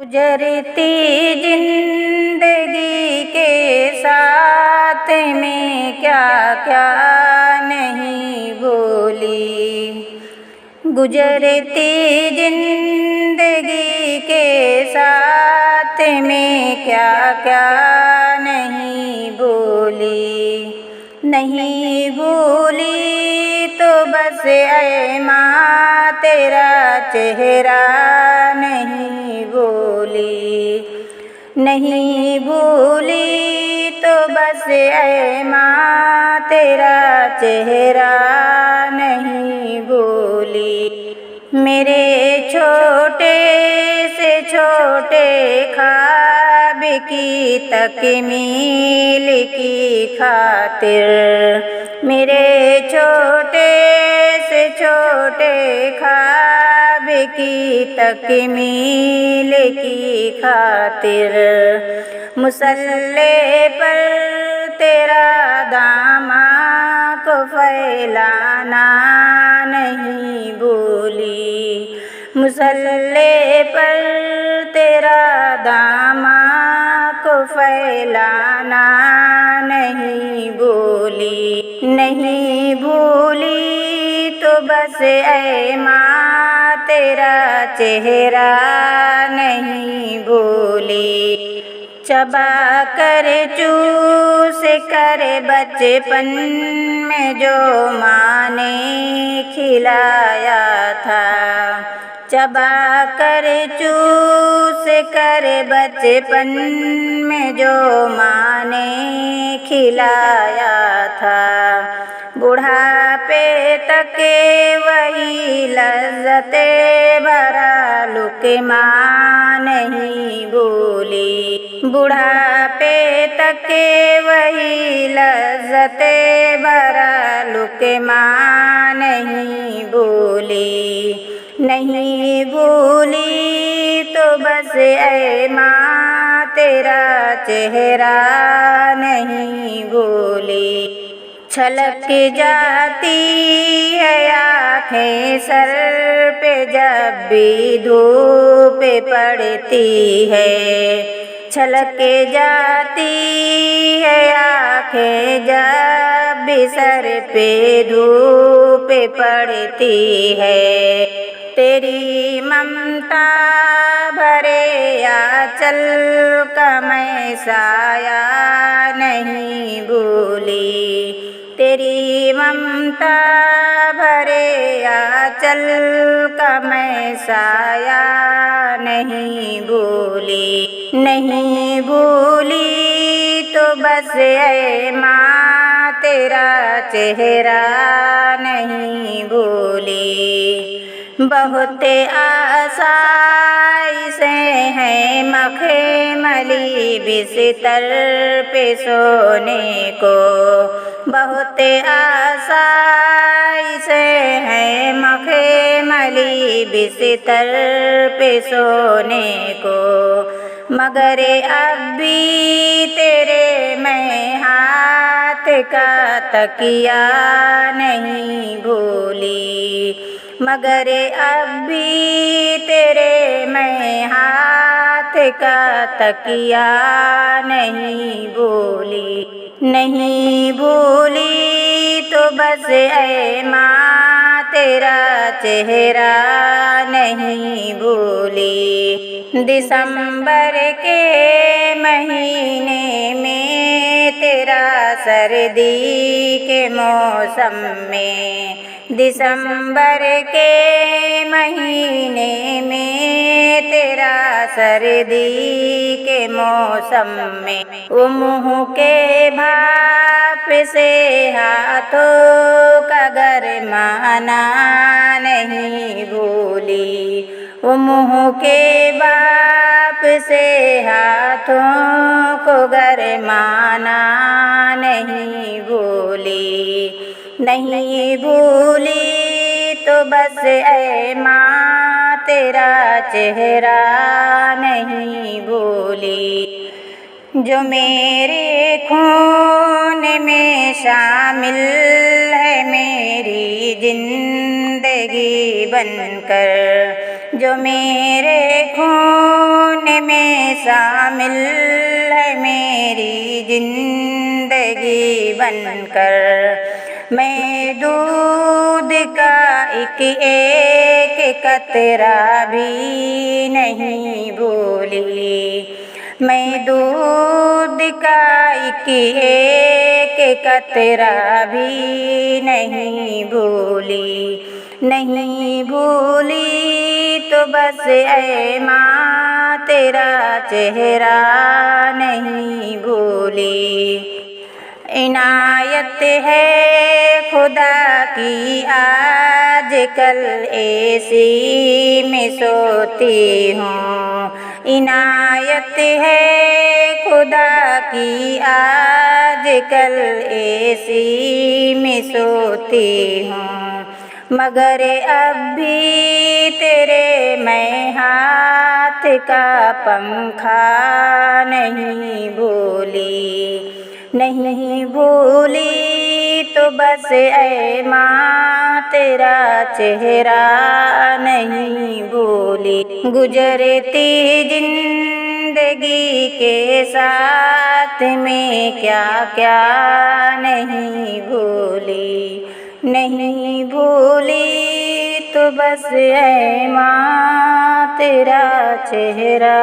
गुजरती जिंदगी के साथ में क्या क्या नहीं बोली। गुजरती जिंदगी के साथ में क्या क्या नहीं बोली। नहीं भूली तो बस ऐ माँ तेरा चेहरा नहीं भूली। नहीं भूली तो बस ऐ माँ तेरा चेहरा नहीं भूली। मेरे छोटे से छोटे ख्वाब की तकमील की खातिर, मेरे छोटे से छोटे ख्वाब की तकमील की खातिर, मुसल्ले पर तेरा दामा को फैलाना नहीं भूली। मुसल्ले पर तेरा दामा को फैलाना नहीं भूली। नहीं भूली तो बस ऐ माँ तेरा चेहरा नहीं भूली। चबा कर चूस कर बचपन में जो माँ ने खिलाया था, चबा कर चूस कर बचपन में जो माँ ने खिलाया था, बुढ़ापे तक वही लज़्ज़ते भरा लुक़मा नहीं भूली। बुढ़ापे तक वही लज़्ज़ते भरा लुक़मा नहीं भूली। नहीं भूली तो बस ऐ माँ तेरा चेहरा नहीं भूली। छलक जाती है आँखें सर पे जब भी धूप पड़ती है। छलक जाती है आँखें जब भी सर पे धूप पड़ती है। तेरी ममता भरे आँचल का मैं साया नहीं भूली। तेरी ममता भरे आँचल का मैं साया नहीं भूली। नहीं भूली तो बस ऐ माँ तेरा चेहरा नहीं भूली। बहुत आसाई से है मखमली बिस्तर पे सोने को, बहुत आसाई से है मखमली बिस्तर पे सोने को, मगर अब भी तेरे मैं हाथ का तकिया नहीं भूली। मगर अब भी तेरे मैं हाथ का तकिया नहीं भूली। नहीं भूली तो बस ऐ माँ तेरा चेहरा नहीं भूली। दिसंबर के महीने में तेरा सर्दी के मौसम में, दिसंबर के महीने में तेरा सर्दी के मौसम में, वो मुँह के भाप से हाथों का गरमाना नहीं भूली। वो मुँह के भाप से हाथों को गरमाना नहीं भूली। नहीं भूली तो बस ऐ माँ तेरा चेहरा नहीं भूली। जो मेरे खून में शामिल है मेरी जिंदगी बनकर, जो मेरे खून में शामिल है मेरी जिंदगी बनकर। मैं दूध का एक कतरा भी नहीं भूली। मैं दूध का एक कतरा भी नहीं भूली। नहीं भूली तो बस ऐ माँ तेरा चेहरा नहीं भूली। इनायत है खुदा की आजकल ऐसी मैं सोती हूँ। इनायत है खुदा की आजकल ऐसी मैं सोती हूँ। मगर अब भी तेरे मैं हाथ का पंखा नहीं भूली। नहीं भूली तो बस ऐ माँ तेरा चेहरा नहीं भूली। गुजरती जिंदगी के साथ में क्या क्या नहीं भूली। नहीं भूली तो बस ऐ माँ तेरा चेहरा